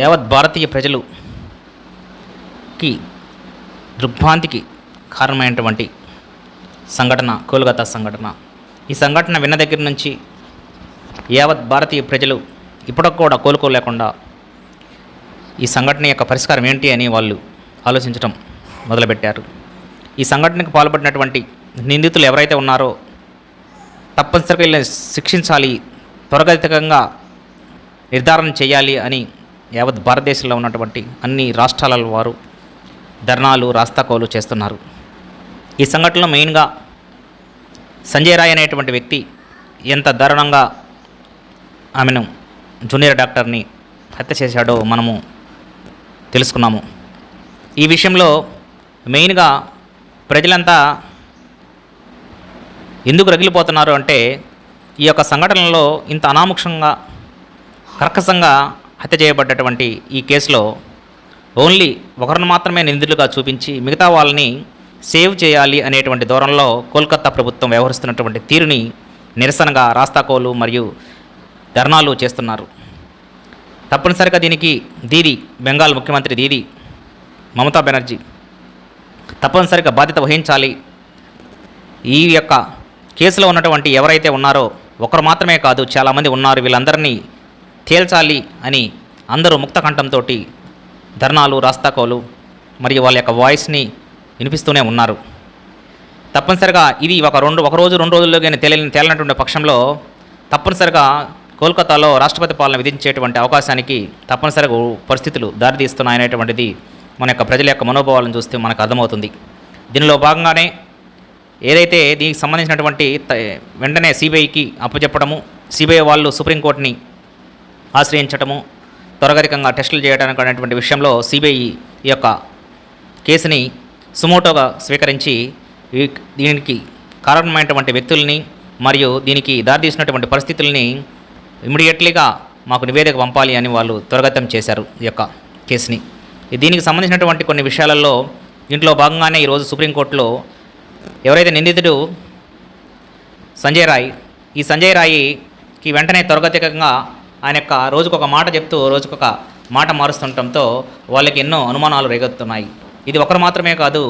యావత్ భారతీయ ప్రజలుకి దిగ్భ్రాంతికి కారణమైనటువంటి సంఘటన కోల్కతా సంఘటన. ఈ సంఘటన విన్న దగ్గర నుంచి యావత్ భారతీయ ప్రజలు ఇప్పటికి కూడా కోలుకోలేకుండా ఈ సంఘటన యొక్క పరిష్కారం ఏంటి అని వాళ్ళు ఆలోచించడం మొదలుపెట్టారు. ఈ సంఘటనకు పాల్పడినటువంటి నిందితులు ఎవరైతే ఉన్నారో తప్పనిసరిగా వీళ్ళని శిక్షించాలి, త్వరగతికంగా నిర్ధారణ చేయాలి అని యావత్ భారతదేశంలో ఉన్నటువంటి అన్ని రాష్ట్రాల వారు ధర్నాలు, రాస్తాకోలు చేస్తున్నారు. ఈ సంఘటనలో మెయిన్గా సంజయ్ రాయ్ అనేటువంటి వ్యక్తి ఎంత దారుణంగా ఆమెను జూనియర్ డాక్టర్ని హత్య చేశాడో మనము తెలుసుకున్నాము. ఈ విషయంలో మెయిన్గా ప్రజలంతా ఎందుకు రగిలిపోతున్నారు అంటే ఈ యొక్క సంఘటనలో ఇంత అనాముక్షంగా కర్కశంగా హత్య చేయబడ్డటువంటి ఈ కేసులో ఓన్లీ ఒకరిని మాత్రమే నిందితులుగా చూపించి మిగతా వాళ్ళని సేవ్ చేయాలి అనేటువంటి ధోరణిలో కోల్కతా ప్రభుత్వం వ్యవహరిస్తున్నటువంటి తీరుని నిరసనగా రాస్తాకోలు మరియు ధర్నాలు చేస్తున్నారు. తప్పనిసరిగా దీనికి బెంగాల్ ముఖ్యమంత్రి మమతా బెనర్జీ తప్పనిసరిగా బాధ్యత వహించాలి. ఈ యొక్క కేసులో ఉన్నటువంటి ఎవరైతే ఉన్నారో ఒకరు మాత్రమే కాదు, చాలామంది ఉన్నారు, వీళ్ళందరినీ తేల్చాలి అని అందరూ ముక్త కంఠంతో ధర్నాలు, రాస్తాకోలు మరియు వాళ్ళ యొక్క వాయిస్ని వినిపిస్తూనే ఉన్నారు. తప్పనిసరిగా ఇది ఒక రోజు రెండు రోజుల్లో కానీ తేలినటువంటి పక్షంలో తప్పనిసరిగా కోల్కతాలో రాష్ట్రపతి పాలన విధించేటువంటి అవకాశానికి తప్పనిసరిగా పరిస్థితులు దారితీస్తున్నాయనేటువంటిది మన యొక్క ప్రజల యొక్క మనోభావాలను చూస్తే మనకు అర్థమవుతుంది. దీనిలో భాగంగానే ఏదైతే దీనికి సంబంధించినటువంటి వెంటనే సిబిఐకి అప్పచెప్పడము, సిబిఐ వాళ్ళు సుప్రీంకోర్టుని ఆశ్రయించడము, త్వరగతికంగా టెస్టులు చేయడానికి అనేటువంటి విషయంలో సిబిఐ ఈ యొక్క కేసుని సుమోటోగా స్వీకరించి దీనికి కారణమైనటువంటి వ్యక్తుల్ని మరియు దీనికి దారితీసినటువంటి పరిస్థితుల్ని ఇమీడియట్లీగా మాకు నివేదిక పంపాలి అని వాళ్ళు త్వరగతం చేశారు ఈ యొక్క కేసుని. దీనికి సంబంధించినటువంటి కొన్ని విషయాలలో దీంట్లో భాగంగానే ఈరోజు సుప్రీంకోర్టులో ఎవరైతే నిందితుడు సంజయ్ రాయ్కి వెంటనే త్వరగతికంగా ఆయన యొక్క రోజుకొక మాట చెప్తూ రోజుకొక మాట మారుస్తుండటంతో వాళ్ళకి ఎన్నో అనుమానాలు రేగొస్తున్నాయి. ఇది ఒకరు మాత్రమే కాదు,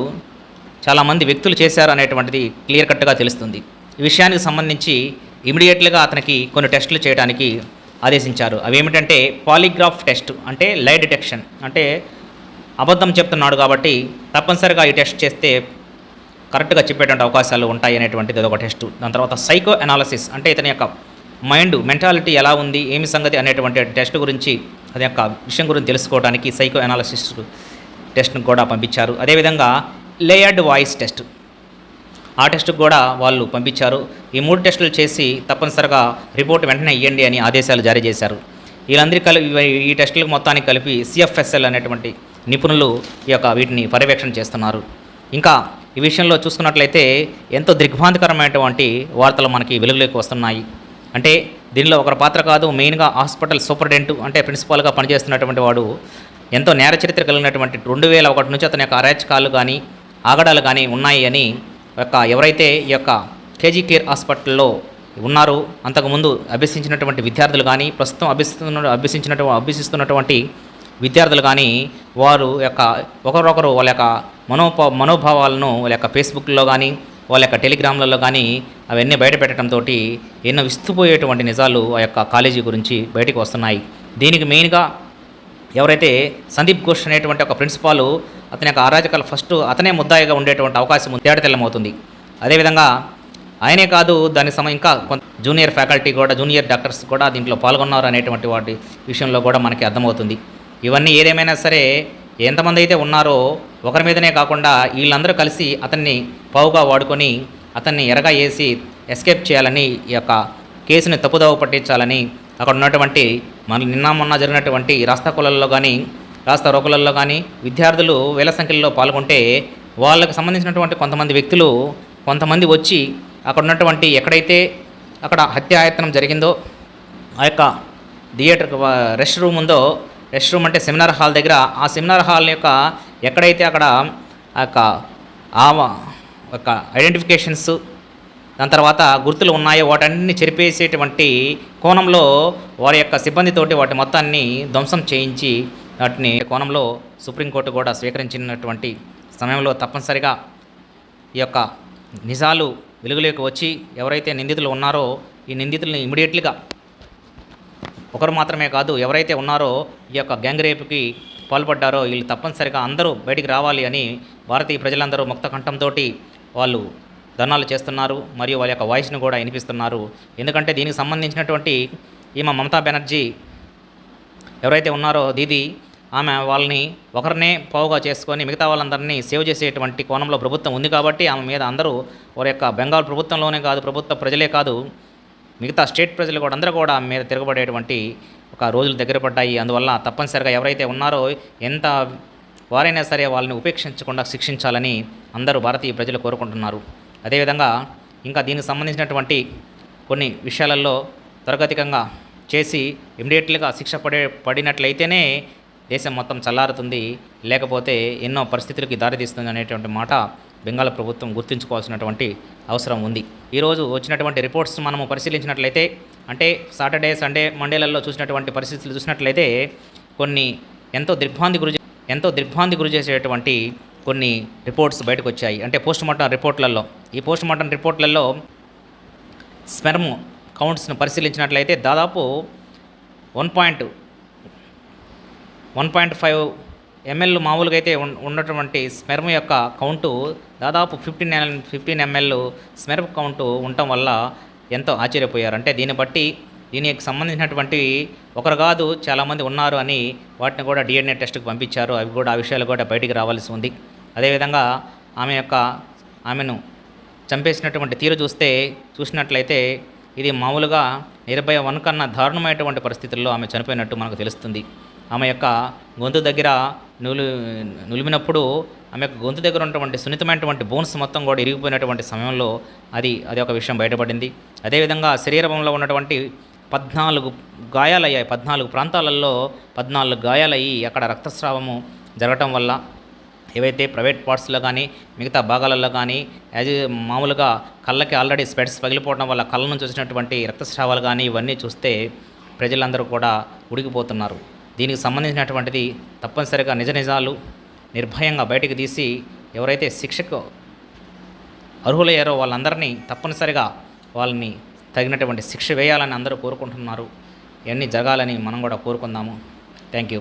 చాలామంది వ్యక్తులు చేశారు అనేటువంటిది క్లియర్ కట్గా తెలుస్తుంది. ఈ విషయానికి సంబంధించి ఇమీడియట్లీగా అతనికి కొన్ని టెస్టులు చేయడానికి ఆదేశించారు. అవి ఏమిటంటే పాలిగ్రాఫ్ టెస్ట్, అంటే లై డిటెక్షన్, అంటే అబద్ధం చెప్తున్నాడు కాబట్టి తప్పనిసరిగా ఈ టెస్ట్ చేస్తే కరెక్ట్గా చెప్పేటువంటి అవకాశాలు ఉంటాయి అనేటువంటిది అదొక టెస్ట్. దాని తర్వాత సైకో అనాలిసిస్, అంటే ఇతని యొక్క మెంటాలిటీ ఎలా ఉంది, ఏమి సంగతి అనేటువంటి టెస్ట్ గురించి అది యొక్క విషయం గురించి తెలుసుకోవడానికి సైకో అనాలిసిస్ టెస్ట్ను కూడా పంపించారు. అదేవిధంగా లేయర్డ్ వాయిస్ టెస్ట్, ఆ టెస్ట్కి కూడా వాళ్ళు పంపించారు. ఈ 3 టెస్టులు చేసి తప్పనిసరిగా రిపోర్ట్ వెంటనే ఇవ్వండి అని ఆదేశాలు జారీ చేశారు. వీళ్ళందరికీ కలిపి ఈ టెస్టులకు మొత్తానికి కలిపి సిఎఫ్ఎస్ఎల్ అనేటువంటి నిపుణులు ఈ యొక్క వీటిని పర్యవేక్షణ చేస్తున్నారు. ఇంకా ఈ విషయంలో చూసుకున్నట్లయితే ఎంతో దిగ్భ్రాంతికరమైనటువంటి వార్తలు మనకి వెలుగులోకి వస్తున్నాయి. అంటే దీనిలో ఒకరి పాత్ర కాదు, మెయిన్గా హాస్పిటల్ సూపరింటెండెంట్ అంటే ప్రిన్సిపాల్గా పనిచేస్తున్నటువంటి వాడు ఎంతో నేర చరిత్ర కలిగినటువంటి 2001 నుంచి అతని యొక్క అరాచకాలు కానీ ఆగడాలు కానీ ఉన్నాయి అని ఎవరైతే ఈ యొక్క కేజీ కేర్ హాస్పిటల్లో ఉన్నారో అంతకుముందు అభ్యసించినటువంటి విద్యార్థులు కానీ ప్రస్తుతం అభ్యసిస్తున్నటువంటి విద్యార్థులు కానీ వారు యొక్క ఒకరొకరు వాళ్ళ యొక్క మనోభావాలను వాళ్ళ యొక్క ఫేస్బుక్లో కానీ వాళ్ళ యొక్క టెలిగ్రామ్లలో కానీ అవన్నీ బయట పెట్టడంతో ఎన్నో విస్తుపోయేటువంటి నిజాలు ఆ యొక్క కాలేజీ గురించి బయటకు వస్తున్నాయి. దీనికి మెయిన్గా ఎవరైతే సందీప్ ఘోష్ అనేటువంటి ఒక ప్రిన్సిపాల్ అతని యొక్క అరాజకాలు ఫస్ట్ అతనే ముద్దాయిగా ఉండేటువంటి అవకాశం తేటతెల్లమవుతుంది. అదేవిధంగా ఆయనే కాదు, దానికి ఇంకా కొంత జూనియర్ ఫ్యాకల్టీ కూడా, జూనియర్ డాక్టర్స్ కూడా దీంట్లో పాల్గొన్నారు అనేటువంటి వాటి విషయంలో కూడా మనకి అర్థమవుతుంది. ఇవన్నీ ఏదేమైనా సరే ఎంతమంది అయితే ఉన్నారో ఒకరి మీదనే కాకుండా వీళ్ళందరూ కలిసి అతన్ని పావుగా వాడుకొని అతన్ని ఎరగా వేసి ఎస్కేప్ చేయాలని ఈ యొక్క కేసుని తప్పుదోవ పట్టించాలని అక్కడ ఉన్నటువంటి నిన్న మొన్న జరిగినటువంటి రాస్తా రోకులలో కానీ విద్యార్థులు వేల సంఖ్యలో పాల్గొంటే వాళ్ళకి సంబంధించినటువంటి కొంతమంది వచ్చి అక్కడ ఉన్నటువంటి ఎక్కడైతే అక్కడ హత్యాయత్నం జరిగిందో ఆ యొక్క థియేటర్ రెస్ట్ రూమ్ ఉందో, రెస్ట్ రూమ్ అంటే సెమినార్ హాల్ దగ్గర, ఆ సెమినార్ హాల్ యొక్క ఎక్కడైతే అక్కడ ఆ యొక్క ఐడెంటిఫికేషన్స్ దాని తర్వాత గుర్తులు ఉన్నాయో వాటన్నిటిని చెరిపేసేటువంటి కోణంలో వారి యొక్క సిబ్బందితోటి వాటి మొత్తాన్ని ధ్వంసం చేయించి వాటిని కోణంలో సుప్రీంకోర్టు కూడా స్వీకరించినటువంటి సమయంలో తప్పనిసరిగా ఈ యొక్క నిజాలు వెలుగులోకి వచ్చి ఎవరైతే నిందితులు ఉన్నారో ఈ నిందితుల్ని ఇమీడియట్లీగా ఒకరు మాత్రమే కాదు, ఎవరైతే ఉన్నారో ఈ యొక్క గ్యాంగ్ రేపుకి పాల్పడ్డారో వీళ్ళు తప్పనిసరిగా అందరూ బయటికి రావాలి అని భారతీయ ప్రజలందరూ ముక్త కంఠంతో వాళ్ళు ధర్నాలు చేస్తున్నారు మరియు వాళ్ళ యొక్క వాయిస్ను కూడా వినిపిస్తున్నారు. ఎందుకంటే దీనికి సంబంధించినటువంటి ఈమె మమతా బెనర్జీ ఎవరైతే ఉన్నారో దీది, ఆమె వాళ్ళని ఒకరినే పోవుగా చేసుకొని మిగతా వాళ్ళందరినీ సేవ్ చేసేటువంటి కోణంలో ప్రభుత్వం ఉంది కాబట్టి ఆమె మీద అందరూ వారి యొక్క బెంగాల్ ప్రభుత్వంలోనే కాదు, ప్రభుత్వ ప్రజలే కాదు, మిగతా స్టేట్ ప్రజలు కూడా అందరూ కూడా ఆమె మీద తిరగబడేటువంటి ఒక రోజులు దగ్గర పడ్డాయి. అందువల్ల తప్పనిసరిగా ఎవరైతే ఉన్నారో ఎంత వారైనా సరే వాళ్ళని ఉపేక్షించకుండా శిక్షించాలని అందరూ భారతీయ ప్రజలు కోరుకుంటున్నారు. అదేవిధంగా ఇంకా దీనికి సంబంధించినటువంటి కొన్ని విషయాలలో త్వరగతికంగా చేసి ఇమ్మీడియట్లీగా శిక్ష పడినట్లయితేనే దేశం మొత్తం చల్లారుతుంది, లేకపోతే ఎన్నో పరిస్థితులకి దారితీస్తుంది అనేటువంటి మాట బెంగాల్ ప్రభుత్వం గుర్తుంచుకోవాల్సినటువంటి అవసరం ఉంది. ఈరోజు వచ్చినటువంటి రిపోర్ట్స్ మనము పరిశీలించినట్లయితే, అంటే సాటర్డే సండే మండేలలో చూసినటువంటి పరిస్థితులు చూసినట్లయితే కొన్ని ఎంతో దిగ్భ్రాంతి గురి చేసేటువంటి కొన్ని రిపోర్ట్స్ బయటకు వచ్చాయి. అంటే పోస్ట్మార్టం రిపోర్ట్లలో, ఈ పోస్ట్మార్టం రిపోర్ట్లలో స్పెర్మ్ కౌంట్స్ను పరిశీలించినట్లయితే దాదాపు 1.5 ml మామూలుగా అయితే ఉన్నటువంటి స్పెర్మ్ యొక్క కౌంటు దాదాపు 15 ml స్పెర్మ్ కౌంటు ఉండటం వల్ల ఎంతో ఆశ్చర్యపోయారు. అంటే దీన్ని బట్టి దీనికి సంబంధించినటువంటి ఒకరు కాదు చాలామంది ఉన్నారు అని వాటిని కూడా DNA టెస్ట్కి పంపించారు. అవి కూడా ఆ విషయాలు కూడా బయటికి రావాల్సి ఉంది. అదేవిధంగా ఆమెను చంపేసినటువంటి తీరు చూసినట్లయితే ఇది మామూలుగా నిర్భయ 1 కన్నా దారుణమైనటువంటి పరిస్థితుల్లో ఆమె చనిపోయినట్టు మనకు తెలుస్తుంది. ఆమె యొక్క గొంతు దగ్గర నులిమినప్పుడు ఆమె యొక్క గొంతు దగ్గర ఉన్నటువంటి సున్నితమైనటువంటి బోన్స్ మొత్తం కూడా ఇరిగిపోయినటువంటి సమయంలో అది ఒక విషయం బయటపడింది. అదేవిధంగా శరీరంలో ఉన్నటువంటి 14 గాయాలయ్యాయి. 14 ప్రాంతాలలో 14 గాయాలయ్యి అక్కడ రక్తస్రావము జరగటం వల్ల ఏవైతే ప్రైవేట్ పార్ట్స్లో కానీ మిగతా భాగాలలో కానీ మామూలుగా కళ్ళకి ఆల్రెడీ స్పెట్స్ పగిలిపోవడం వల్ల కళ్ళ నుంచి వచ్చినటువంటి రక్తస్రావాలు కానీ ఇవన్నీ చూస్తే ప్రజలందరూ కూడా ఉడికిపోతున్నారు. దీనికి సంబంధించినటువంటిది తప్పనిసరిగా నిజాలు నిర్భయంగా బయటికి తీసి ఎవరైతే శిక్షకు అర్హులయ్యారో వాళ్ళందరినీ తప్పనిసరిగా వాళ్ళని తగినటువంటి శిక్ష వేయాలని అందరూ కోరుకుంటున్నారు. ఇవన్నీ జరగాలని మనం కూడా కోరుకుందాము. Thank you.